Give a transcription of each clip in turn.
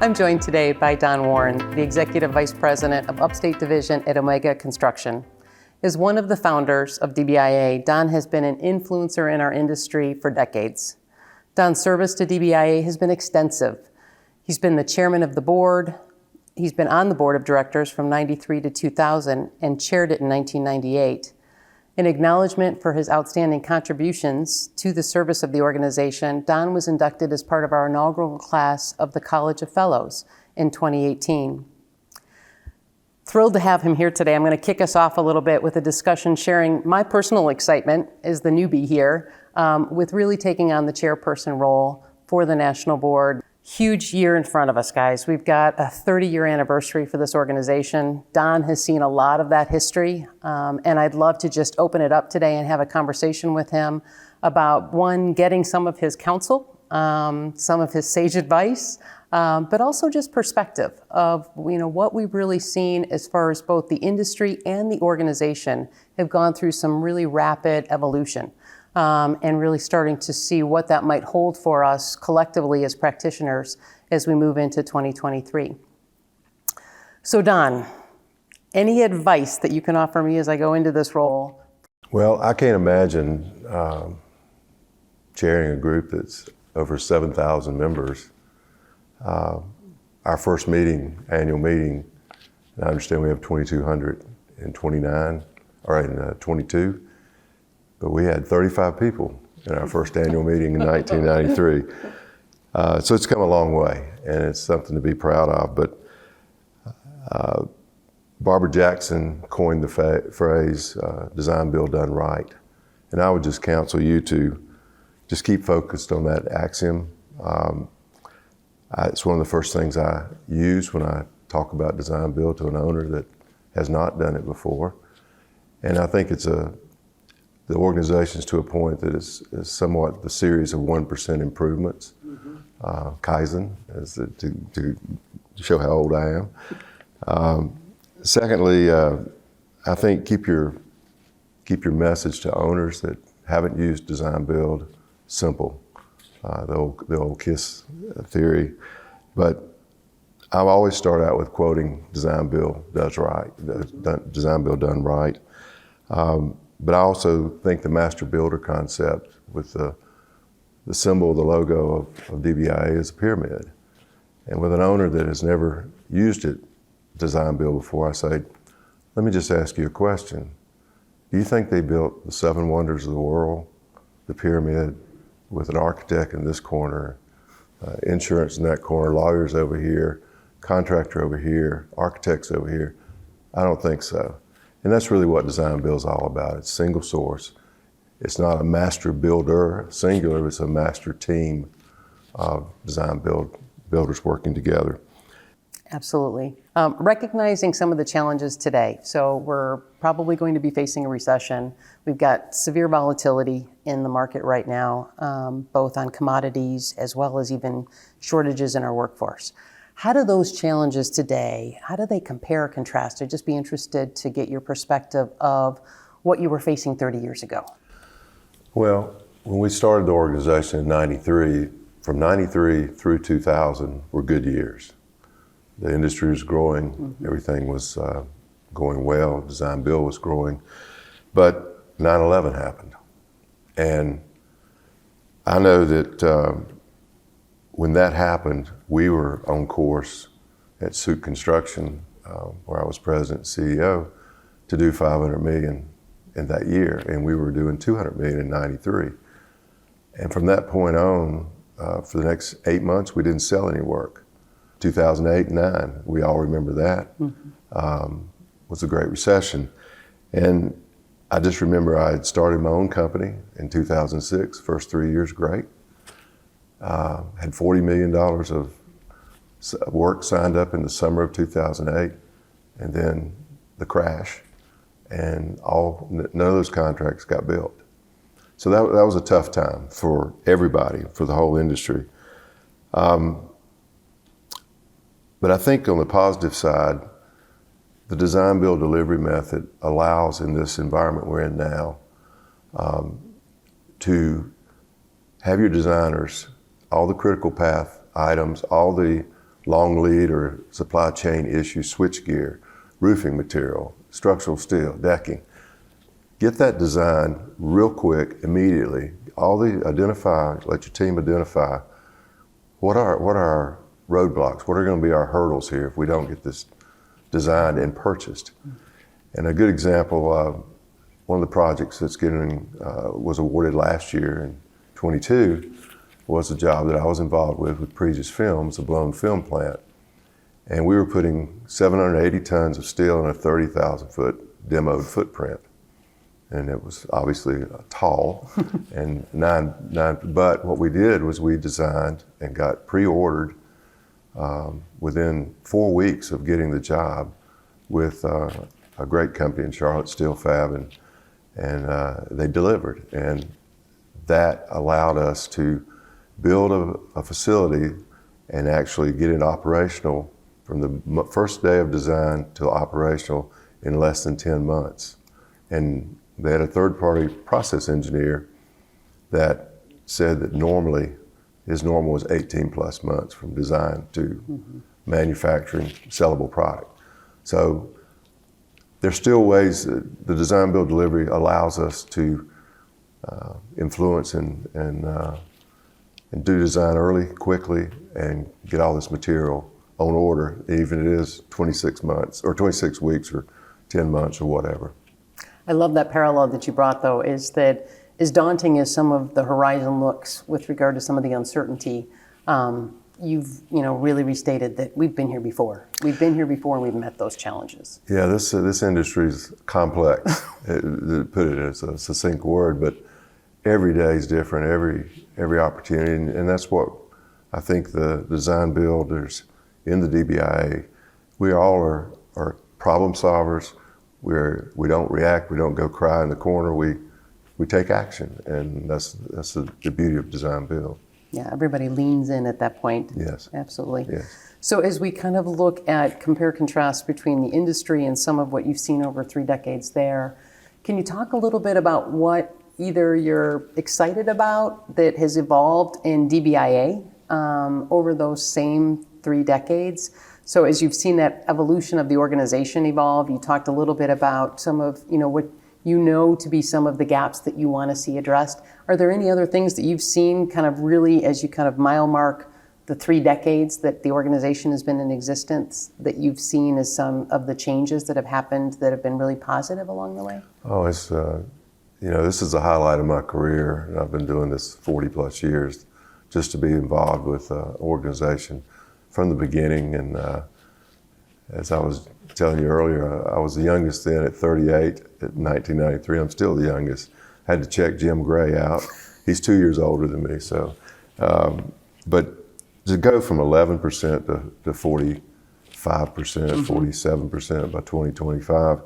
I'm joined today by Don Warren, the Executive Vice President of Upstate Division at Omega Construction. As one of the founders of DBIA, Don has been an influencer in our industry for decades. Don's service to DBIA has been extensive. He's been the chairman of the board. He's been on the board of directors from 93 to 2000 and chaired it in 1998. In acknowledgement for his outstanding contributions to the service of the organization, Don was inducted as part of our inaugural class of the College of Fellows in 2018. Thrilled to have him here today. I'm going to kick us off a little bit with a discussion sharing my personal excitement as the newbie here with really taking on the chairperson role for the national board. Huge year in front of us, guys. We've got a 30-year anniversary for this organization. Don has seen a lot of that history, and I'd love to just open it up today and have a conversation with him about, one, getting some of his counsel, some of his sage advice, but also just perspective of what we've really seen as far as both the industry and the organization have gone through some really rapid evolution. And really starting to see what that might hold for us collectively as practitioners as we move into 2023. So Don, any advice that you can offer me as I go into this role? Well, I can't imagine chairing a group that's over 7,000 members. Our first annual meeting, and I understand we have 2,229, or in 22. But we had 35 people in our first annual meeting in 1993. So it's come a long way, and it's something to be proud of. But Barbara Jackson coined the phrase, design, build, done right. And I would just counsel you to just keep focused on that axiom. It's one of the first things I use when I talk about design, build to an owner that has not done it before. And I think it's the organization's to a point that is somewhat the series of 1% improvements. Kaizen, to show how old I am. Secondly, I think keep your message to owners that haven't used design build simple. The old KISS theory, but I always start out with quoting design build does right, design build done right. But I also think the master builder concept with the symbol, the logo of DBIA is a pyramid. And with an owner that has never used it, design build before, I say, let me just ask you a question. Do you think they built the 7 wonders of the world, the pyramid, with an architect in this corner, insurance in that corner, lawyers over here, contractor over here, architects over here? I don't think so. And that's really what design build is all about. It's single source. It's not a master builder, singular, it's a master team of design builders working together. Absolutely. Recognizing some of the challenges today. So we're probably going to be facing a recession. We've got severe volatility in the market right now, both on commodities as well as even shortages in our workforce. How do those challenges today, how do they compare or contrast? I'd just be interested to get your perspective of what you were facing 30 years ago. Well, when we started the organization in 93, from 93 through 2000 were good years. The industry was growing, everything was going well, design build was growing, but 9/11 happened. And I know that when that happened, we were on course at Suit Construction, where I was president and CEO, to do $500 million in that year, and we were doing $200 million in 93. And from that point on, for the next 8 months, we didn't sell any work. 2008 and 9, we all remember that, was a great recession. And I just remember I had started my own company in 2006, first 3 years, great. Had $40 million of work signed up in the summer of 2008, and then the crash, and none of those contracts got built. So that was a tough time for everybody, for the whole industry. But I think on the positive side, the design build delivery method allows, in this environment we're in now, to have your designers, all the critical path items, all the long lead or supply chain issue switchgear, roofing material, structural steel, decking. Get that design real quick, immediately. Let your team identify what are our roadblocks, what are going to be our hurdles here if we don't get this designed and purchased. And a good example, one of the projects that's was awarded last year in 22 was a job that I was involved with Pregis Films, a blown film plant. And we were putting 780 tons of steel in a 30,000 foot demoed footprint. And it was obviously tall and but what we did was we designed and got pre-ordered within 4 weeks of getting the job with a great company in Charlotte, Steel Fab, and they delivered. And that allowed us to build a facility and actually get it operational from the first day of design to operational in less than 10 months. And they had a third-party process engineer that said that his normal was 18 plus months from design to manufacturing sellable product. So there's still ways that the design build delivery allows us to influence and do design early, quickly, and get all this material on order, even if it is 26 months or 26 weeks or 10 months or whatever. I love that parallel that you brought, though, is that as daunting as some of the horizon looks with regard to some of the uncertainty, you've really restated that we've been here before. We've been here before and we've met those challenges. Yeah, this industry is complex, to put it as a succinct word, but every day is different, every opportunity, and that's what I think the design builders in the DBIA, we all are problem solvers. We don't react, we don't go cry in the corner, we take action, and that's the beauty of design build. Yeah, everybody leans in at that point. Yes. Absolutely. Yes. So as we kind of look at compare contrast between the industry and some of what you've seen over 3 decades there, can you talk a little bit about what either you're excited about that has evolved in DBIA over those same 3 decades? So as you've seen that evolution of the organization evolve, you talked a little bit about some of, what to be some of the gaps that you want to see addressed. Are there any other things that you've seen kind of really as you kind of mile mark the 3 decades that the organization has been in existence that you've seen as some of the changes that have happened that have been really positive along the way? Oh, it's, this is the highlight of my career, and I've been doing this 40 plus years, just to be involved with an organization from the beginning. And as I was telling you earlier, I was the youngest then at 38 at 1993. I'm still the youngest. I had to check Jim Gray out. He's 2 years older than me. So, but to go from 11% to 45%, 47% by 2025,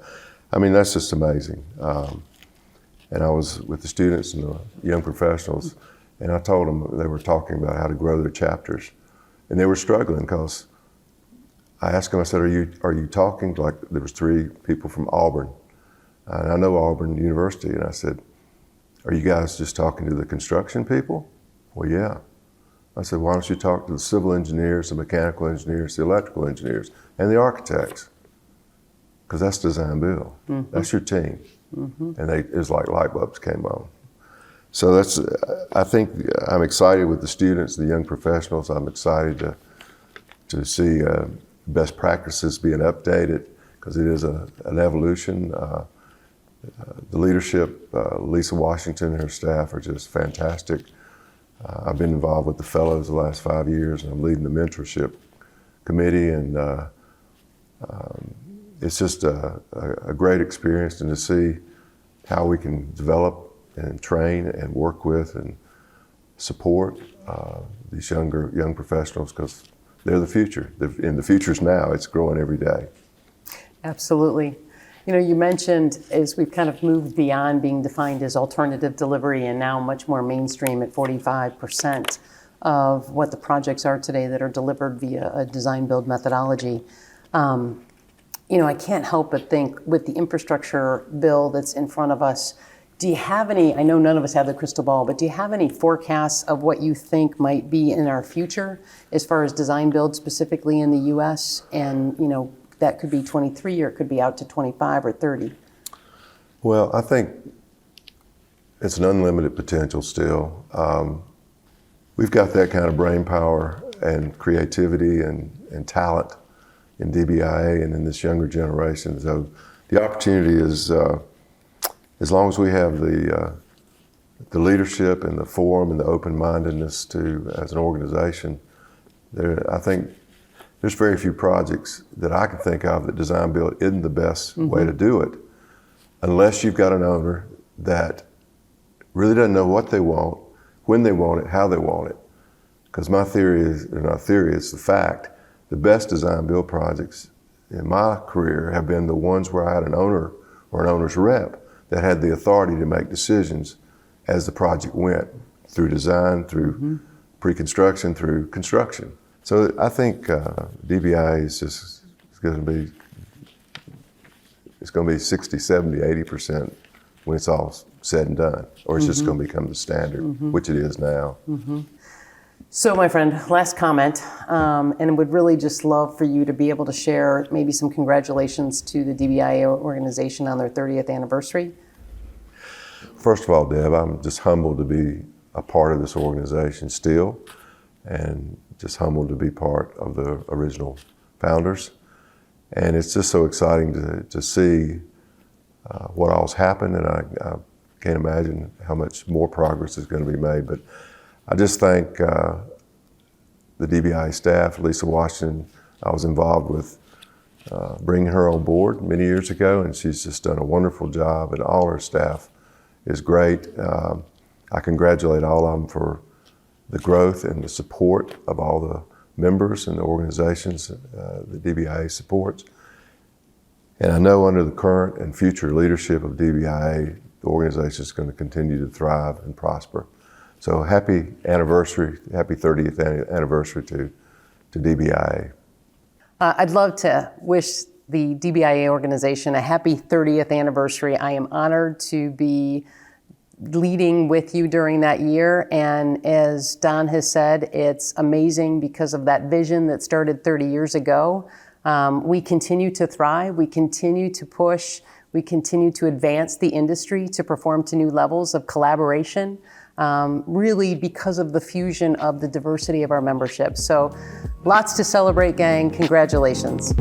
I mean, that's just amazing. And I was with the students and the young professionals, and I told them, they were talking about how to grow their chapters. And they were struggling because I asked them, I said, are you talking, like there was 3 people from Auburn, and I know Auburn University, and I said, are you guys just talking to the construction people? Well, yeah. I said, why don't you talk to the civil engineers, the mechanical engineers, the electrical engineers, and the architects? Because that's design build. Mm-hmm. That's your team. Mm-hmm. And it was like light bulbs came on. So I think I'm excited with the students, the young professionals. I'm excited to see best practices being updated, because it is an evolution. The leadership, Lisa Washington and her staff are just fantastic. I've been involved with the fellows the last 5 years, and I'm leading the mentorship committee, and it's just a great experience, and to see how we can develop and train and work with and support these young professionals, because they're the future. And the future's now. It's growing every day. Absolutely. You mentioned as we've kind of moved beyond being defined as alternative delivery and now much more mainstream at 45% of what the projects are today that are delivered via a design build methodology. I can't help but think with the infrastructure bill that's in front of us, Do you have any, I know none of us have the crystal ball, but do you have any forecasts of what you think might be in our future as far as design build specifically in the US? And, that could be 23 or it could be out to 25 or 30. Well, I think it's an unlimited potential still. We've got that kind of brain power and creativity and talent in DBIA and in this younger generation. So the opportunity is, as long as we have the leadership and the forum and the open-mindedness as an organization, I think there's very few projects that I can think of that design build isn't the best way to do it, unless you've got an owner that really doesn't know what they want, when they want it, how they want it. Because my theory is, or not theory, it's the fact, the best design build projects in my career have been the ones where I had an owner or an owner's rep that had the authority to make decisions as the project went, through design, through pre-construction, through construction. So I think DBIA is going to be 60, 70, 80% when it's all said and done, or it's just going to become the standard, which it is now. So my friend, last comment, and would really just love for you to be able to share maybe some congratulations to the DBIA organization on their 30th anniversary. First of all, Deb, I'm just humbled to be a part of this organization still, and just humbled to be part of the original founders. And it's just so exciting to see what all's happened, and I can't imagine how much more progress is going to be made. But I just thank the DBIA staff, Lisa Washington. I was involved with bringing her on board many years ago, and she's just done a wonderful job, and all her staff is great. I congratulate all of them for the growth and the support of all the members and the organizations that DBIA supports. And I know under the current and future leadership of DBIA, the organization is going to continue to thrive and prosper. So happy anniversary, happy 30th anniversary to DBIA. I'd love to wish the DBIA organization a happy 30th anniversary. I am honored to be leading with you during that year. And as Don has said, it's amazing because of that vision that started 30 years ago. We continue to thrive, we continue to push, we continue to advance the industry to perform to new levels of collaboration, really because of the fusion of the diversity of our membership. So lots to celebrate, gang. Congratulations.